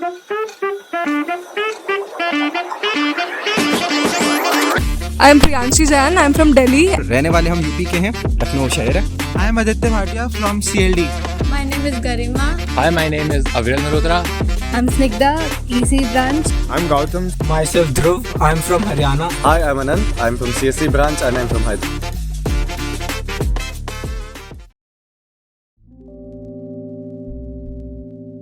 I am Priyanshi Jain, I am from Delhi. रहने वाले हम यूपी के हैं, लखनऊ शहर है। I am Aditya Bhatia from CLD। My name is Garima. Hi, my name is Aviral Malhotra. I'm Snigdha, EC branch. I'm Gautam. Myself Dhruv, I'm from Haryana. Hi, I'm Anand. I'm from CSC branch and I'm from Hyderabad.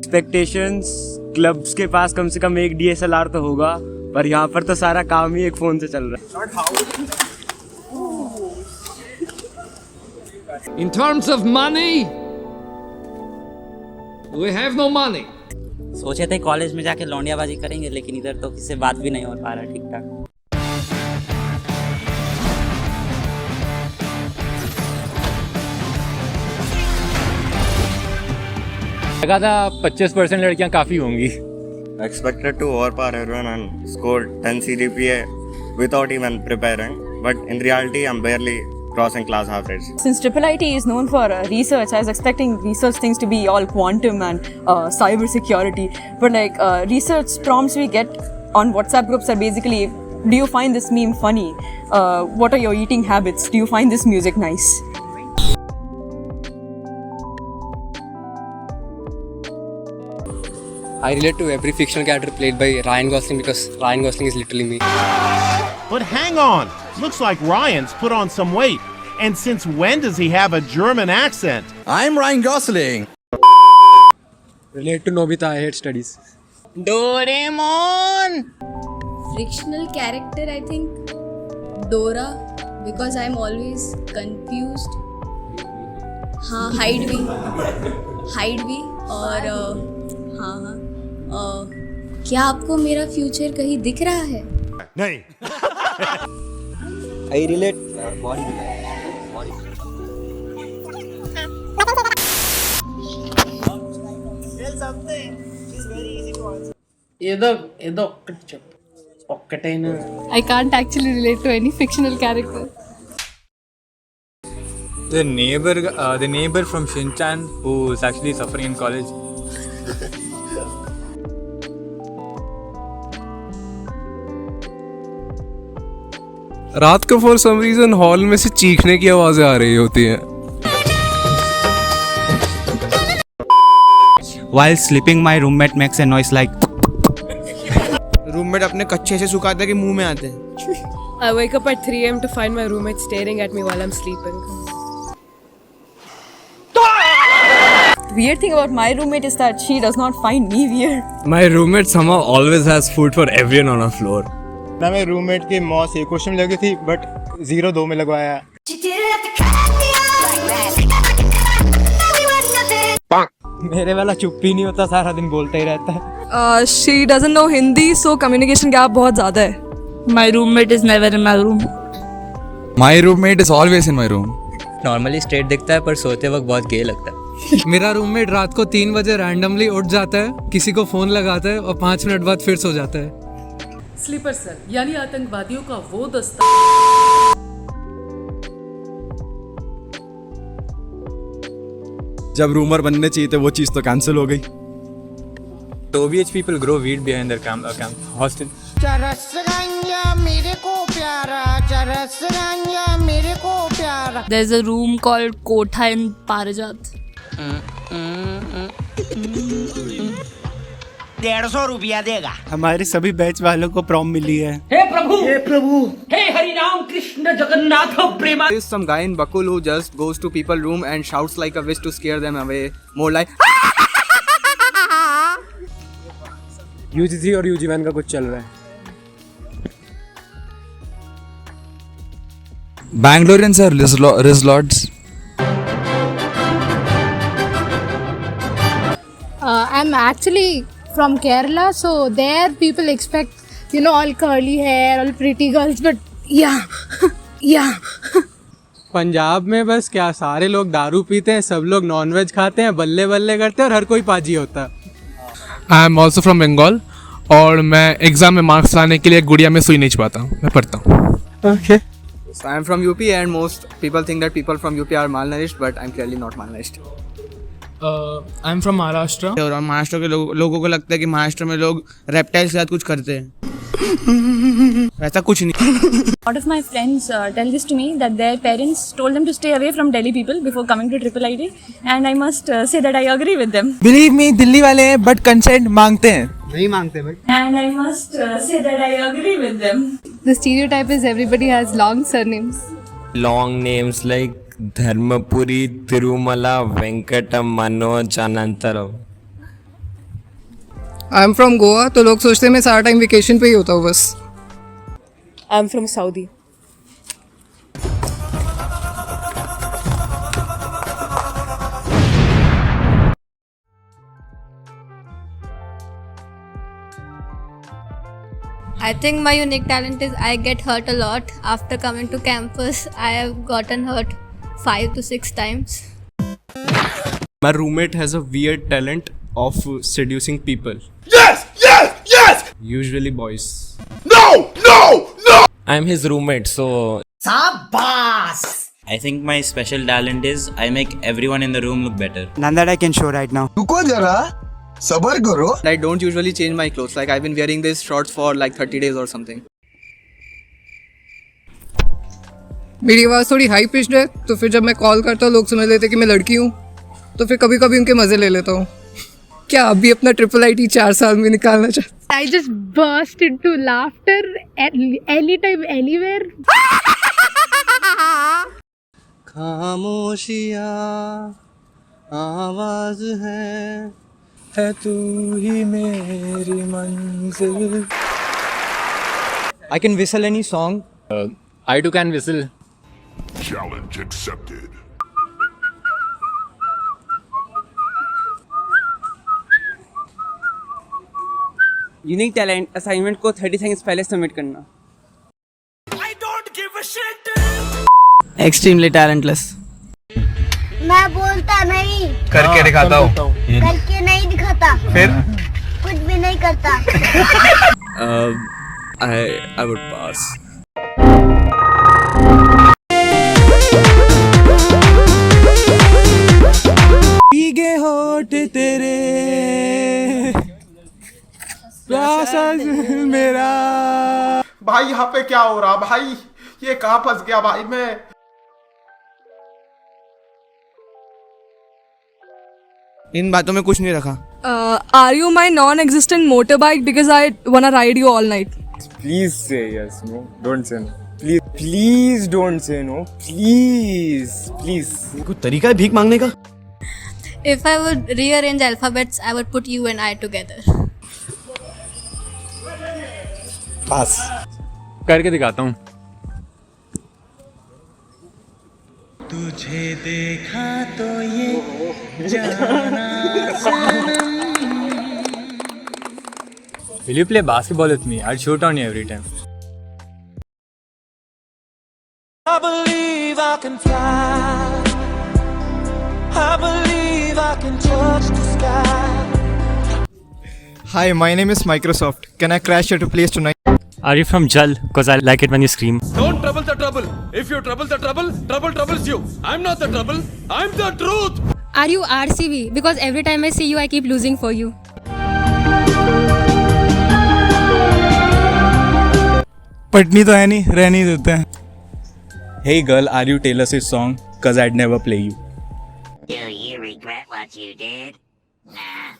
Expectations clubs के पास कम से कम एक DSLR तो होगा, पर यहाँ पर तो सारा काम ही एक फ़ोन से चल रहा है। In terms of money, we have no money. सोचे थे कॉलेज में जाके लौंडियाबाजी करेंगे, लेकिन इधर तो किसी से बात भी नहीं हो पा रहा ठीक ठाक। लगा था 25% लड़कियां काफी होंगी। Expected to overpower everyone and scored 10 CGPA without even preparing. But in reality, I'm barely crossing class average. Since IIIT is known for research, I was expecting research things to be all quantum and cyber security. But like research prompts we get on WhatsApp groups are basically, do you find this meme funny? What are your eating habits? Do you find this music nice? I relate to every fictional character played by Ryan Gosling because Ryan Gosling is literally me. But hang on, looks like Ryan's put on some weight. And since when does he have a German accent? I'm Ryan Gosling. Relate to Nobita, I hate studies. Doraemon! Frictional character, I think Dora, because I'm always confused. हाँ, hide भी और हाँ क्या आपको मेरा future कहीं दिख रहा है? नहीं। I relate body. I can't actually relate to any fictional character. The neighbor from Shin-chan who is actually suffering in college. रात को फॉर सम रीजन हॉल में से चीखने की आवाजें आ रही होती हैं। While sleeping, my roommate makes a noise like. Roommate अपने कच्चे से सुखाता है कि मुंह में आते हैं। I wake up at 3 a.m. to find my roommate staring at me while I'm sleeping. Weird thing about my roommate is that she does not find me weird. My roommate somehow always has food for everyone on our floor. ना मेरे roommate की मौत 1 question में लगी थी but 0-2 में लगवाया। मेरे वाला चुप ही नहीं होता, सारा दिन बोलता ही रहता है। She doesn't know Hindi, so communication gap बहुत ज़्यादा है. My roommate is never in my room. My roommate is always in my room. Normally straight दिखता है पर सोते वक्त बहुत गे लगता है। मेरा रूममेट रात को 3 बजे रैंडमली उठ जाता है, किसी को फोन लगाता है और 5 मिनट बाद फिर सो जाता है। स्लीपर सेल यानी आतंकवादियों का वो दस्ता। जब रूमर बनने चाहिए थे वो चीज़ तो कैंसिल हो गई। OVH people grow weed behind their camp hostel. There's a room called Kotha in Parijat. 150 रुपया देगा। हमारे सभी बैच वालों को प्रॉम मिली है। हे प्रभु, हे हरि राम कृष्ण जगन्नाथ प्रेमा। There is some guy in Bakul who just goes to people's room and shouts like a wish to scare them away. More like UG3 और UG1 का कुछ चल रहा है। Bangaloreans are Rizlords. I'm actually from Kerala, so there people expect, all curly hair, all pretty girls, but yeah. Punjab में बस क्या सारे लोग दारू पीते हैं, सब लोग नॉनवेज खाते हैं, बल्ले बल्ले करते हैं और हर कोई पाजी होता है। I am also from Bengal और मैं एग्जाम में मार्क्स लाने के लिए गुड़िया में सुई नहीं छुपाता हूँ, मैं पढ़ता हूँ। Okay. So I am from UP and most people think that people from UP are malnourished, but I'm clearly not malnourished. I am from Maharashtra. और महाराष्ट्र के लोगों को लगता है कि महाराष्ट्र में लोग रेप्टाइल्स के साथ कुछ करते हैं. ऐसा कुछ नहीं. lot of my friends tell this to me that their parents told them to stay away from Delhi people before coming to Triple ID, and I must say that I agree with them. Believe me, Delhi वाले हैं but consent मांगते हैं. नहीं मांगते भाई. And I must say that I agree with them. The stereotype is everybody has long surnames. Long names like Dharmapuri, Tirumala, Venkatam, Manoj, Anantaram. I am from Goa, तो लोग सोचते हैं मैं सारा टाइम वेकेशन पे ही होता हूँ बस. I'm from Saudi. I think my unique talent is I get hurt a lot. After coming to campus, I have gotten hurt 5 to 6 times. My roommate has a weird talent of seducing people. Yes! Yes! Yes! Usually boys. No! No! No! I'm his roommate, so I think my special talent is I make everyone in the room look better. None that I can show right now. रुको जरा, सबर करो. I don't usually change my clothes. Like I've been wearing these shorts for like 30 days or something. मेरी आवाज़ थोड़ी high pitched है, तो फिर जब मैं कॉल करता हूँ लोग समझ लेते कि मैं लड़की हूँ, तो फिर कभी कभी उनके मज़े ले लेता हूँ. क्या अभी अपना ट्रिपल आईटी 4 साल में निकालना चाहता? I just burst into laughter at anytime, anywhere. खामोशियाँ आवाज है तू ही मेरी मंजिल. I can whistle any song. I too can whistle. Challenge accepted. Unique talent assignment को 30 सेकंड्स पहले सबमिट करना. Extremely talentless. मैं बोलता नहीं, करके दिखाता हूँ. करके नहीं दिखाता, फिर कुछ भी नहीं करता. I would pass. भीगे होठ तेरे प्यासा दिल मेरा. भाई यहाँ पे क्या हो रहा भाई? ये कहाँ फंस गया भाई मैं? इन बातों में कुछ नहीं रखा. Are you my non-existent motorbike because I wanna ride you all night? Please say yes, no. Don't say no. Please don't say no. Please. कोई तरीका है भीख मांगने का? If I would rearrange alphabets, I would put you and I together. पास. करके दिखाता हूँ. तुझे देखा तो ये जाना सनम. Will you play basketball with me? I'll shoot on you every time. I believe I can fly. I believe I can touch the sky. Hi, my name is Microsoft. Can I crash at your place tonight? Are you from Jal? Because I like it when you scream. Don't trouble the trouble. If you trouble the trouble, trouble troubles you. I'm not the trouble. I'm the truth. Are you RCB? Because every time I see you, I keep losing for you. Patni तो है नहीं, रहने ही देते हैं. Hey girl, are you Taylor Swift song? Cause I'd never play you. Do you regret what you did? Nah.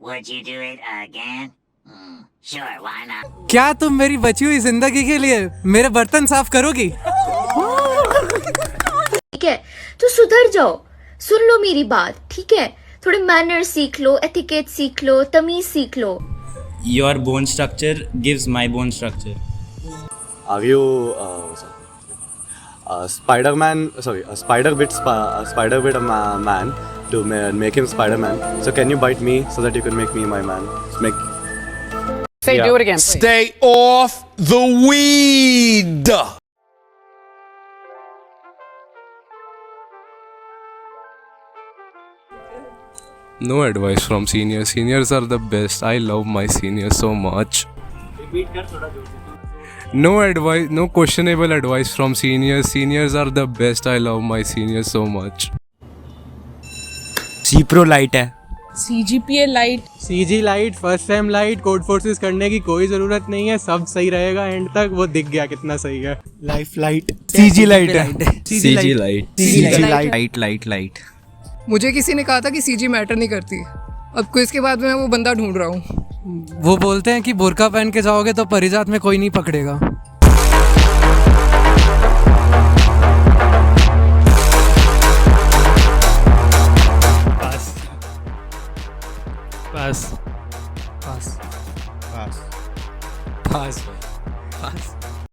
Would you do it again? Sure, why not? क्या तुम मेरी बची हुई जिंदगी के लिए मेरे बर्तन साफ करोगी? ठीक है, तो सुधर जाओ. सुन लो मेरी बात, ठीक है? थोड़े मैनर सीख लो, एथिकेट सीख लो, तमीज सीख लो. Your bone structure gives my bone structure. Are you Spider-Man? Sorry, a spider bit a man to make him Spider-Man. So can you bite me so that you can make me my man? Do it again. Stay off the weed. No advice from seniors. Seniors are the best. I love my seniors so much. No advice, no questionable advice from seniors. Seniors are the best. I love my seniors so much. C pro light है। CGPA light, CG light, first sem light, Codeforces करने की कोई ज़रूरत नहीं है, सब सही रहेगा एंड तक। वो दिख गया कितना सही है। लाइफ लाइट, सीजी लाइट है, CG light, CG light, light light. मुझे किसी ने कहा था कि CG मैटर नहीं करती। अब क्विज के बाद मैं वो बंदा ढूंढ रहा हूँ। वो बोलते हैं कि बुर्का पहन के जाओगे तो परिजात में कोई नहीं पकड़ेगा। पास पास। पास।